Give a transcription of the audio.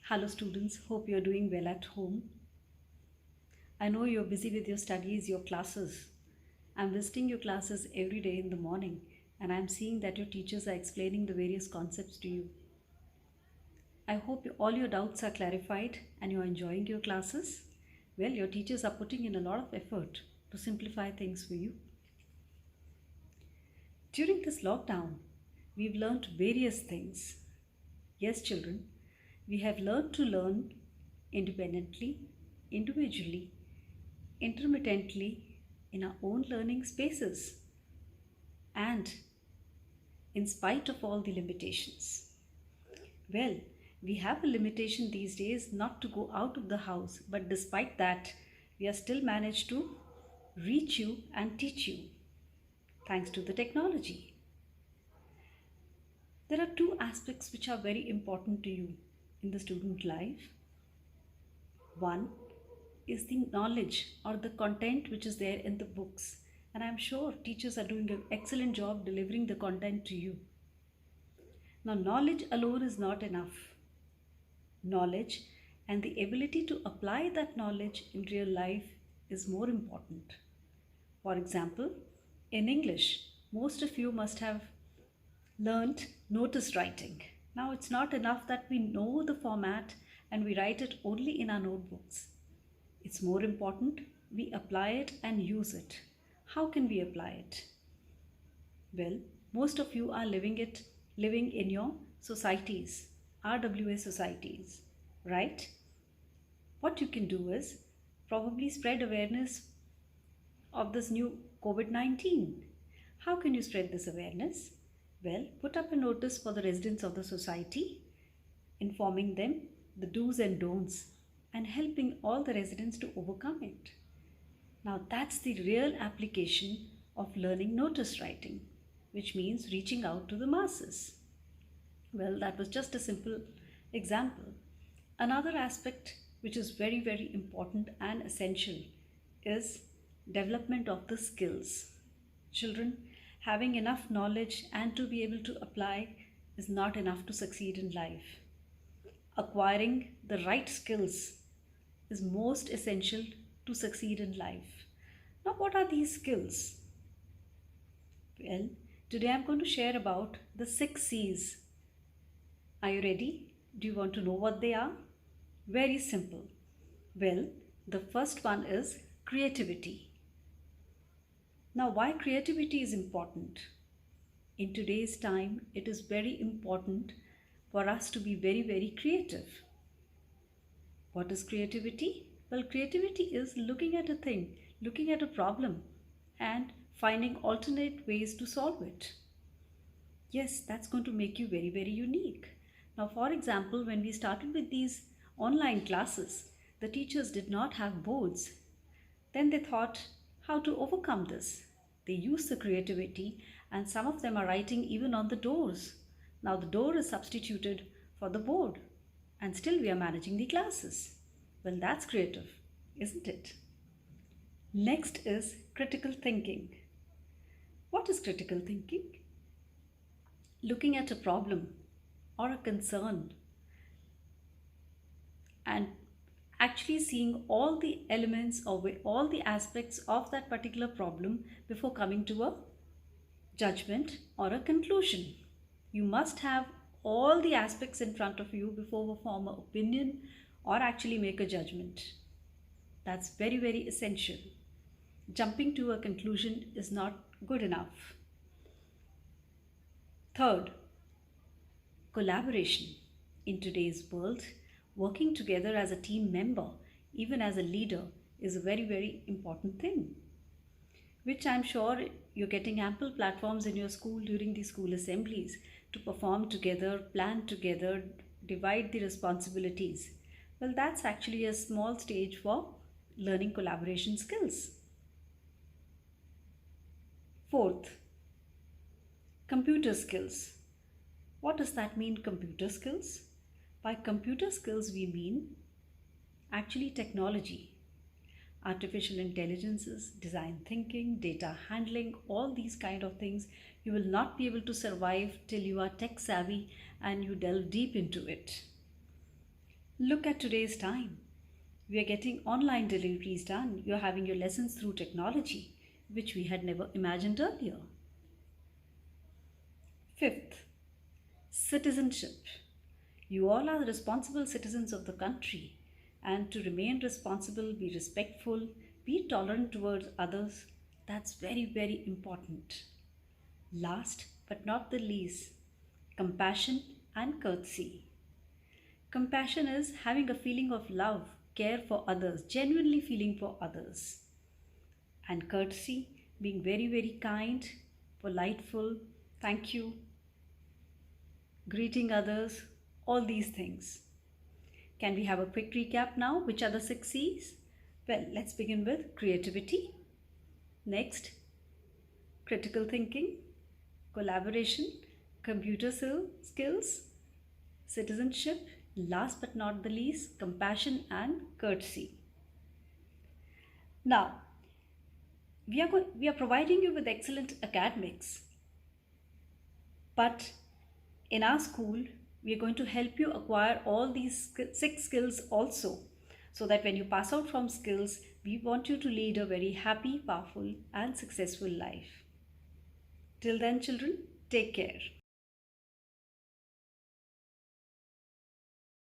Hello students, hope you're doing well at home. I know you're busy with your studies, your classes. I'm visiting your classes every day in the morning and I'm seeing that your teachers are explaining the various concepts to you. I hope all your doubts are clarified and you're enjoying your classes. Well, your teachers are putting in a lot of effort to simplify things for you. During this lockdown, we've learned various things. Yes, children, we have learned to learn independently, individually, intermittently in our own learning spaces and in spite of all the limitations. Well, we have a limitation these days not to go out of the house, but despite that, we are still managed to reach you and teach you thanks to the technology. There are two aspects which are very important to you in the student life. One is the knowledge or the content which is there in the books, and I'm sure teachers are doing an excellent job delivering the content to you. Now, knowledge alone is not enough. Knowledge and the ability to apply that knowledge in real life is more important. For example, in English, most of you must have learnt notice writing. Now, it's not enough that we know the format and we write it only in our notebooks. It's more important we apply it and use it. How can we apply it? Well, most of you are living in your societies, RWA societies, right? What you can do is probably spread awareness of this new COVID-19. How can you spread this awareness? Well, put up a notice for the residents of the society, informing them the do's and don'ts and helping all the residents to overcome it. Now that's the real application of learning notice writing, which means reaching out to the masses. Well, that was just a simple example. Another aspect which is very, very important and essential is development of the skills. Children, having enough knowledge and to be able to apply is not enough to succeed in life. Acquiring the right skills is most essential to succeed in life. Now, what are these skills? Well, today I'm going to share about the 6 C's. Are you ready? Do you want to know what they are? Very simple. Well, the first one is creativity. Now, why creativity is important? In today's time, it is very important for us to be very, very creative. What is creativity? Well, creativity is looking at a thing, looking at a problem and finding alternate ways to solve it. Yes, that's going to make you very, very unique. Now, for example, when we started with these online classes, the teachers did not have boards. Then they thought how to overcome this. They used the creativity and some of them are writing even on the doors. Now the door is substituted for the board and still we are managing the classes. Well, that's creative, isn't it? Next is critical thinking. What is critical thinking? Looking at a problem or a concern and actually seeing all the elements or all the aspects of that particular problem before coming to a judgment or a conclusion. You must have all the aspects in front of you before you form an opinion or actually make a judgment. That's very, very essential. Jumping to a conclusion is not good enough. Third, collaboration. In today's world, working together as a team member, even as a leader, is a very, very important thing, which I'm sure you're getting ample platforms in your school during the school assemblies to perform together, plan together, divide the responsibilities. Well, that's actually a small stage for learning collaboration skills. Fourth, computer skills. What does that mean, computer skills? By computer skills, we mean actually technology, artificial intelligences, design thinking, data handling, all these kind of things. You will not be able to survive till you are tech savvy and you delve deep into it. Look at today's time. We are getting online deliveries done. You're having your lessons through technology, which we had never imagined earlier. Fifth, citizenship. You all are the responsible citizens of the country, and to remain responsible, be respectful, be tolerant towards others, that's very, very important. Last but not the least, compassion and courtesy. Compassion is having a feeling of love, care for others, genuinely feeling for others. And courtesy, being very, very kind, politeful, thank you, greeting others, all these things. Can we have a quick recap now? Which are the 6 C's? Well, let's begin with creativity. Next, critical thinking, collaboration, computer skills, citizenship, last but not the least, compassion and courtesy. Now, we are providing you with excellent academics, but in our school, we are going to help you acquire all these 6 skills also, so that when you pass out from skills, we want you to lead a very happy, powerful and successful life. Till then, children, take care.